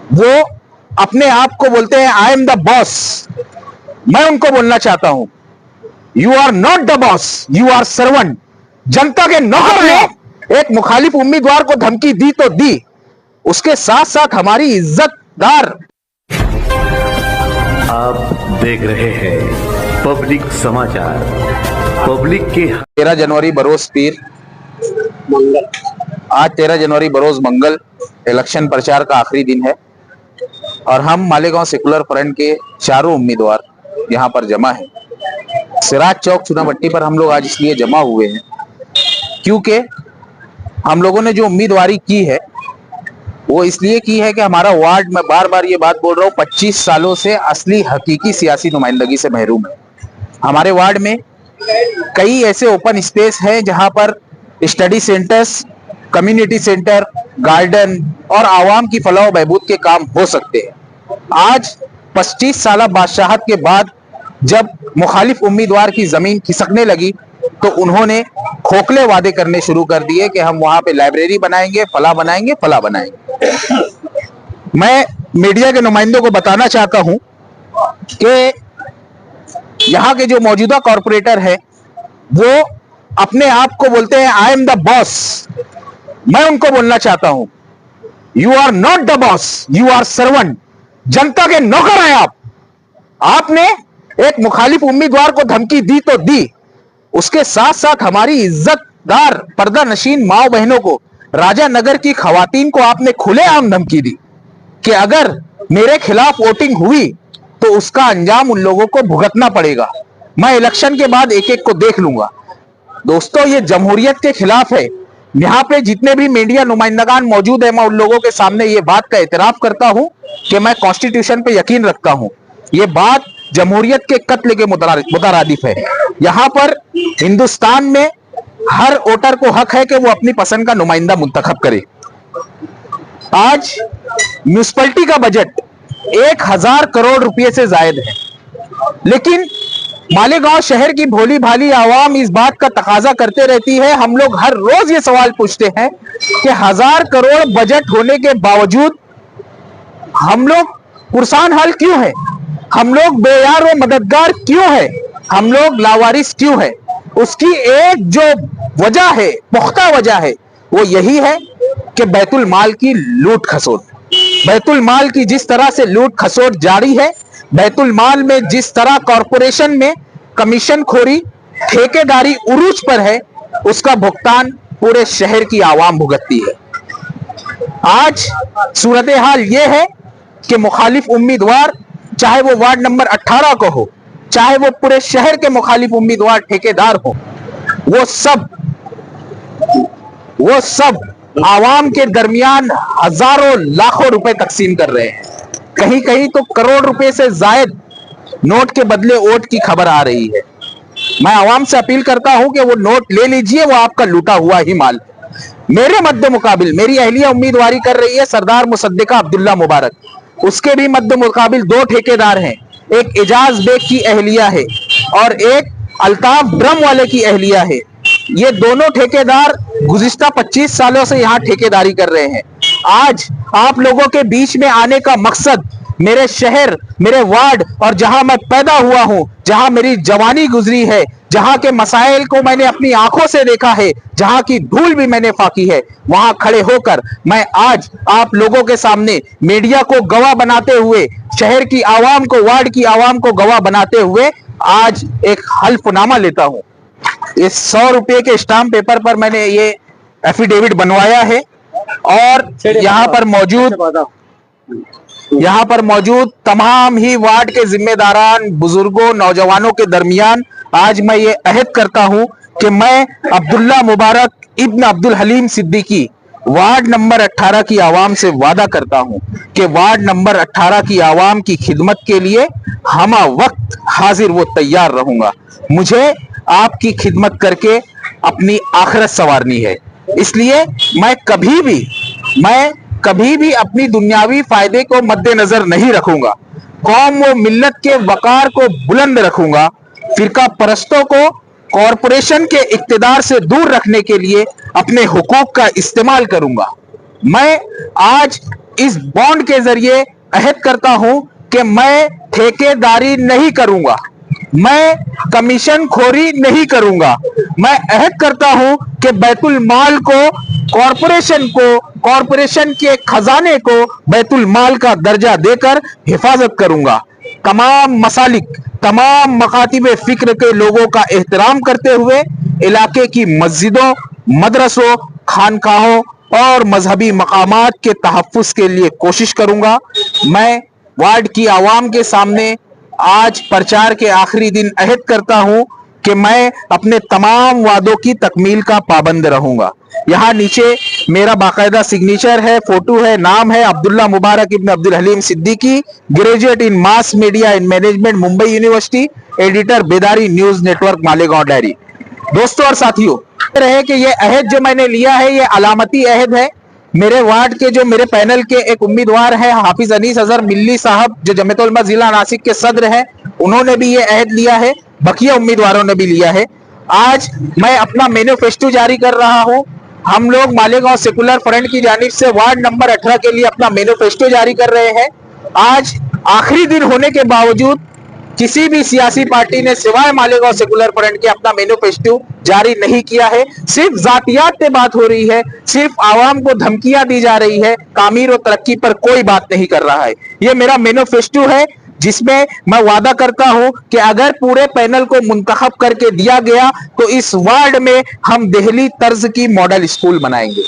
वो अपने आप को बोलते हैं आई एम द बॉस। मैं उनको बोलना चाहता हूं, you are not the boss, you are servant. जनता के नौकर हैं आप। एक मुखालिफ उम्मीदवार को धमकी दी तो दी, उसके साथ साथ हमारी इज्जतदार। आप देख रहे हैं पब्लिक समाचार। पब्लिक के 13 जनवरी बरोज पीर मंगल। आज 13 जनवरी बरोज मंगल इलेक्शन प्रचार का आखिरी दिन है और हम मालेगांव सेकुलर फ्रंट के चारों उम्मीदवार यहां पर जमा हैं। सिराज चौक चुनाभट्टी पर हम लोग आज इसलिए जमा हुए हैं क्योंकि हम लोगों ने जो उम्मीदवारी की है वो इसलिए की है कि हमारा वार्ड, मैं बार बार ये बात बोल रहा हूँ, 25 सालों से असली हकीकी सियासी नुमाइंदगी से महरूम है। हमारे वार्ड में कई ऐसे ओपन स्पेस हैं जहां पर study centres, community centre, garden और आवाम की फलाह बहबूद के काम हो सकते हैं। आज 25 साल बादशाहत के बाद जब मुखालिफ उम्मीदवार की जमीन खिसकने लगी तो उन्होंने खोखले वादे करने शुरू कर दिए कि हम वहां पे लाइब्रेरी बनाएंगे, फला बनाएंगे, फला बनाएंगे। मैं मीडिया के नुमाइंदों को बताना चाहता हूं कि यहाँ के जो मौजूदा कॉरपोरेटर है वो अपने आप को बोलते हैं आई एम द बॉस। मैं उनको बोलना चाहता हूं, you are not the boss, you are servant. जनता के नौकर हैं आप। आपने एक मुखालिफ उम्मीदवार को धमकी दी तो दी, उसके साथ साथ हमारी इज्जतदार पर्दा नशीन माओ बहनों को, राजा नगर की खवातीन को आपने खुलेआम धमकी दी कि अगर मेरे खिलाफ वोटिंग हुई तो उसका अंजाम उन लोगों को भुगतना पड़ेगा। मैं इलेक्शन के बाद एक एक को देख लूंगा। दोस्तों, ये जमहूरियत के खिलाफ है। यहाँ पे जितने भी मीडिया नुमाइंदगान मौजूद है, मैं उन लोगों के सामने ये बात का एतराफ करता हूं कि मैं कॉन्स्टिट्यूशन पे यकीन रखता हूं। ये बात जमहूरियत के कत्ल के मुतरादिफ है। यहाँ पर हिंदुस्तान में हर वोटर को हक है कि वो अपनी पसंद का नुमाइंदा मुंतखब करे। आज म्यूनिसिपैलिटी का बजट 1000 करोड़ रुपए से जायद है, लेकिन मालेगांव शहर की भोली भाली आवाम इस बात का तकाजा करते रहती है। हम लोग हर रोज ये सवाल पूछते हैं कि 1000 करोड़ बजट होने के बावजूद हम लोग पुरसान हाल क्यों है, हम लोग बेयार व मददगार क्यों है, हम लोग लावारिस क्यों है। उसकी एक जो वजह है, पुख्ता वजह है, वो यही है कि बैतुल माल की लूट खसोट, बैतुल माल की जिस तरह से लूट खसोट जारी है, बैतुल माल में जिस तरह कॉरपोरेशन में कमीशन खोरी, ठेकेदारी उरूज पर है, उसका भुगतान पूरे शहर की आवाम भुगतती है। आज सूरत हाल यह है कि मुखालिफ उम्मीदवार, चाहे वो वार्ड नंबर 18 को हो, चाहे वो पूरे शहर के मुखालिफ उम्मीदवार ठेकेदार हो, वो सब आवाम के दरमियान हजारों लाखों रुपए तकसीम कर रहे हैं। कहीं कहीं तो करोड़ रुपए से जायद नोट के बदले वोट की खबर आ रही है। मैं आवाम से अपील करता हूं कि वो नोट ले लीजिए, वो आपका लूटा हुआ ही माल। मेरे मद्दे मुकाबिल मेरी अहलिया उम्मीदवारी कर रही है सरदार मुसद्दिका अब्दुल्ला मुबारक। उसके भी मद्दे मुकाबिल 2 ठेकेदार हैं, एक एजाज बेग की अहलिया है और एक अल्ताफ ड्रम वाले की अहलिया है। ये दोनों ठेकेदार गुज़िश्ता 25 सालों से यहाँ ठेकेदारी कर रहे हैं। आज आप लोगों के बीच में आने का मकसद मेरे शहर, मेरे वार्ड और जहां मैं पैदा हुआ हूं, जहां मेरी जवानी गुजरी है, जहां के मसाइल को मैंने अपनी आंखों से देखा है, जहां की धूल भी मैंने फाकी है, वहां खड़े होकर मैं आज आप लोगों के सामने मीडिया को गवाह बनाते हुए, शहर की आवाम को, वार्ड की आवाम को गवाह बनाते हुए आज एक हल्फनामा लेता हूं। इस 100 रुपए के स्टाम्प पेपर पर मैंने ये एफिडेविट बनवाया है और यहाँ पर मौजूद तमाम ही वार्ड के जिम्मेदारान, बुजुर्गों, नौजवानों के दरमियान आज मैं ये अहद करता हूं कि मैं अब्दुल्ला मुबारक इब्न अब्दुल हलीम सिद्दीकी वार्ड नंबर 18 की आवाम से वादा करता हूं कि वार्ड नंबर 18 की आवाम की खिदमत के लिए हमा वक्त हाजिर वो तैयार रहूंगा। मुझे आपकी खिदमत करके अपनी आखिरत संवारनी है, इसलिए मैं कभी भी अपनी दुनियावी फायदे को मद्देनजर नहीं रखूंगा। कौम व मिल्लत के वकार को बुलंद रखूंगा। फिरका परस्तों को कॉरपोरेशन के इक्तिदार से दूर रखने के लिए अपने हुकूक का इस्तेमाल करूंगा। मैं आज इस बॉन्ड के जरिए अहद करता हूं कि मैं ठेकेदारी नहीं करूंगा, मैं कमीशन खोरी नहीं करूंगा। मैं अहद करता हूं कि बैतुल माल को, कॉरपोरेशन के खजाने को बैतुल माल का दर्जा देकर हिफाजत करूंगा। तमाम मसालिक, तमाम मकातिब फिक्र के लोगों का एहतराम करते हुए इलाके की मस्जिदों, मदरसों, खानकाहों और मजहबी मकामात के तहफ्फुज के लिए कोशिश करूंगा। मैं वार्ड की आवाम के सामने आज प्रचार के आखिरी दिन अहद करता हूं कि मैं अपने तमाम वादों की तकमील का पाबंद रहूंगा। यहाँ नीचे मेरा बाकायदा सिग्नेचर है, फोटो है, नाम है Abdullah Mubarak Ibn Abdul Haleem Siddiqui, graduate in mass media and management, Mumbai university, editor Bedari news network, Malegaon diary. दोस्तों और साथियों, रहे कि ये अहद जो मैंने लिया है ये अलामती अहद है। मेरे वार्ड के जो मेरे पैनल के एक उम्मीदवार हैं हाफिज अनीस अजहर मिल्ली साहब, जो जमीयत उलमा जिला नासिक के सदर हैं, उन्होंने भी ये अहद लिया है, बकिया उम्मीदवारों ने भी लिया है। आज मैं अपना मैनिफेस्टो जारी कर रहा हूं। हम लोग मालेगांव सेकुलर फ्रंट की जानिब से वार्ड नंबर 18 के लिए अपना मैनिफेस्टो जारी कर रहे हैं। आज आखिरी दिन होने के बावजूद किसी भी सियासी पार्टी ने सिवाय मालेगांव सेकुलर फ्रंट के अपना मैनिफेस्टो जारी नहीं किया है। सिर्फ जातियात पे बात हो रही है, सिर्फ आवाम को धमकियां दी जा रही है, तामीर और तरक्की पर कोई बात नहीं कर रहा है। ये मेरा मैनिफेस्टो है जिसमें मैं वादा करता हूं कि अगर पूरे पैनल को मुंतखब करके दिया गया तो इस वार्ड में हम दिल्ली तर्ज की मॉडल स्कूल बनाएंगे।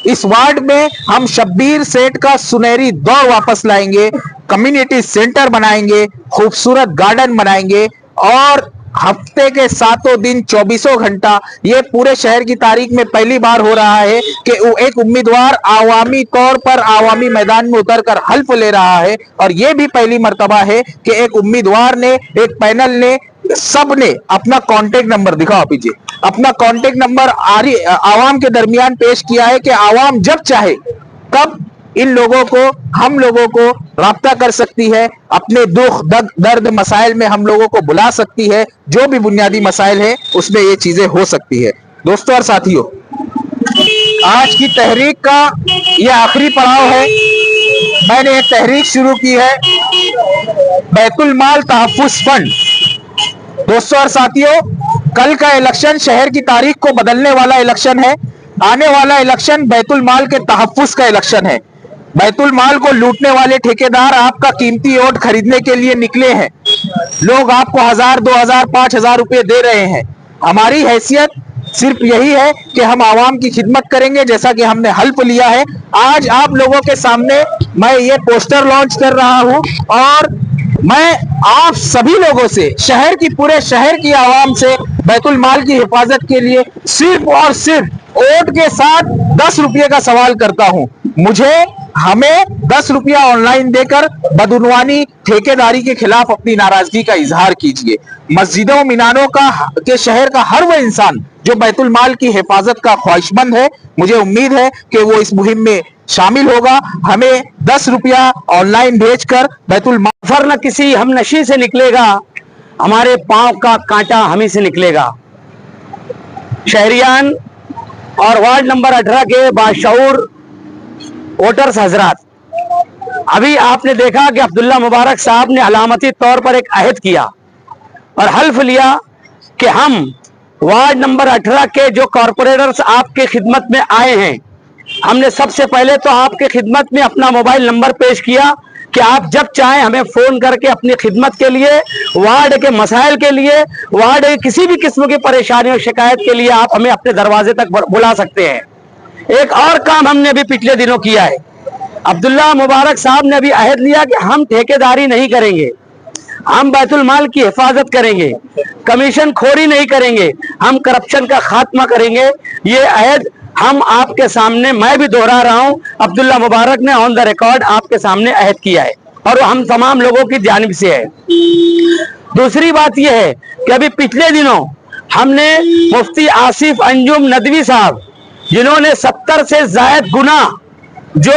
इस वार्ड में हम शब्बीर सेठ का सुनहरी दौर वापस लाएंगे, कम्युनिटी सेंटर बनाएंगे, खूबसूरत गार्डन बनाएंगे और हफ्ते के 7 दिन 24 घंटा, ये पूरे शहर की तारीख में पहली बार हो रहा है कि एक उम्मीदवार आवामी तौर पर आवामी मैदान में उतरकर हल्फ ले रहा है। और ये भी पहली मर्तबा है कि एक उम्मीदवार ने, एक पैनल ने, सब ने अपना कांटेक्ट नंबर, दिखाओ पीछे, अपना कांटेक्ट नंबर आवाम के दरमियान पेश किया है कि आवाम जब चाहे तब इन लोगों को, हम लोगों को राब्ता कर सकती है, अपने दुख दर्द मसाइल में हम लोगों को बुला सकती है। जो भी बुनियादी मसाइल है उसमें ये चीजें हो सकती है। दोस्तों और साथियों, आज की तहरीक का ये आखिरी पड़ाव है। मैंने एक तहरीक शुरू की है, बैतुल माल तहफ्फुज फंड। दोस्तों और साथियों, कल का इलेक्शन शहर की तारीख को बदलने वाला इलेक्शन है। आने वाला इलेक्शन बैतुल माल के तहफ्फुज का इलेक्शन है। बैतुल माल को लूटने वाले ठेकेदार आपका कीमती वोट खरीदने के लिए निकले हैं। लोग आपको 1000, 2000, 5000 रुपए दे रहे हैं। हमारी हैसियत सिर्फ यही है कि हम आवाम की खिदमत करेंगे, जैसा कि हमने हल्फ लिया है। आज आप लोगों के सामने मैं ये पोस्टर लॉन्च कर रहा हूं और मैं आप सभी लोगों से, शहर की, पूरे शहर की आवाम से बैतुल माल की हिफाजत के लिए सिर्फ और सिर्फ वोट के साथ 10 रुपये का सवाल करता हूं। हमें 10 रुपया ऑनलाइन देकर बदउनवानी ठेकेदारी के खिलाफ अपनी नाराजगी का इजहार कीजिए। मस्जिदों, मीनारों के शहर का हर वो इंसान जो बैतुल माल की हिफाजत का ख्वाहिशमंद है, मुझे उम्मीद है कि वो इस मुहिम में शामिल होगा। हमें 10 रुपया ऑनलाइन भेजकर बैतुल माल, फर न किसी हम नशी से निकलेगा, हमारे पांव का कांटा हमी से निकलेगा। शहरियान और वार्ड नंबर 18 के बाशऊर वोटर्स हजरात, अभी आपने देखा कि अब्दुल्ला मुबारक साहब ने अलामती तौर पर एक अहद किया और हल्फ लिया कि हम वार्ड नंबर 18 के जो कॉरपोरेटर्स आपके खिदमत में आए हैं, हमने सबसे पहले तो आपके खिदमत में अपना मोबाइल नंबर पेश किया कि आप जब चाहें हमें फोन करके अपनी खिदमत के लिए, वार्ड के मसाइल के लिए, वार्ड के किसी भी किस्म की परेशानी और शिकायत के लिए आप हमें अपने दरवाजे तक बुला सकते हैं। एक और काम हमने अभी पिछले दिनों किया है, अब्दुल्ला मुबारक साहब ने अभी अहद लिया कि हम ठेकेदारी नहीं करेंगे, हम बैतुल माल की हिफाजत करेंगे, कमीशन खोरी नहीं करेंगे, हम करप्शन का खात्मा करेंगे। ये अहद हम आपके सामने, मैं भी दोहरा रहा हूं, अब्दुल्ला मुबारक ने ऑन द रिकॉर्ड आपके सामने अहद किया है और हम तमाम लोगों की जानिब से है। दूसरी बात यह है कि अभी पिछले दिनों हमने मुफ्ती आसिफ अंजुम नदवी साहब, जिन्होंने 70 से ज्यादा गुना जो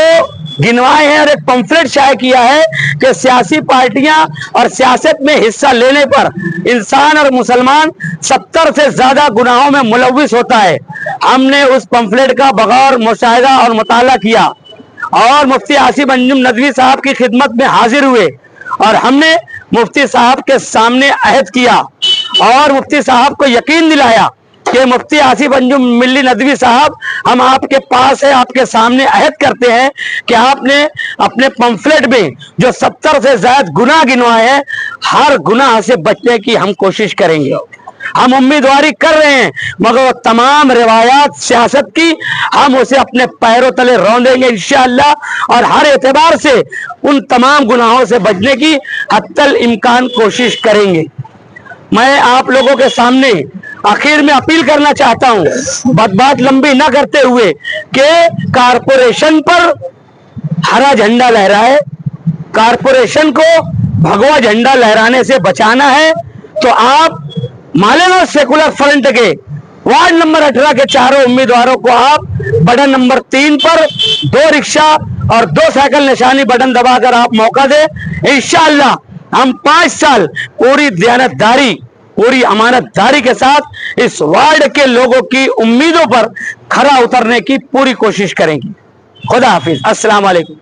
गिनवाए हैं और एक पंफलेट शाये किया है कि सियासी पार्टियां और सियासत में हिस्सा लेने पर इंसान और मुसलमान 70 से ज्यादा गुनाहों में मुलविस होता है। हमने उस पंफलेट का बगौर मुशाहिदा और मुताला किया और मुफ्ती आसिफ अंजुम नदवी साहब की खिदमत में हाजिर हुए और हमने मुफ्ती साहब के सामने अहद किया और मुफ्ती साहब को यकीन दिलाया कि मुफ्ती आसिफ अंजुम मिल्ली नदवी साहब, हम आपके पास है, आपके सामने अहद करते हैं कि आपने अपने पंफलेट में जो 70 से ज्यादा गुनाह गिनवाए हैं, हर गुनाह से बचने की हम कोशिश करेंगे। हम उम्मीदवारी कर रहे हैं, मगर वो तमाम रिवायात सियासत की हम उसे अपने पैरों तले रौंदेंगे इंशाअल्लाह और हर एतबार से उन तमाम गुनाहों से बचने की हत्तल इम्कान कोशिश करेंगे। मैं आप लोगों के सामने आखिर में अपील करना चाहता हूं, बात लंबी न करते हुए, कि कारपोरेशन पर हरा झंडा लहराए, कारपोरेशन को भगवा झंडा लहराने से बचाना है। तो आप मालेगांव सेकुलर फ्रंट के वार्ड नंबर 18 के चारों उम्मीदवारों को आप बटन नंबर 3 पर 2 रिक्शा और 2 साइकिल निशानी बटन दबाकर आप मौका दें। इंशाअल्लाह हम 5 साल पूरी दयानतदारी, पूरी अमानतदारी के साथ इस वार्ड के लोगों की उम्मीदों पर खरा उतरने की पूरी कोशिश करेंगे। खुदा हाफिज, अस्सलाम वालेकुम।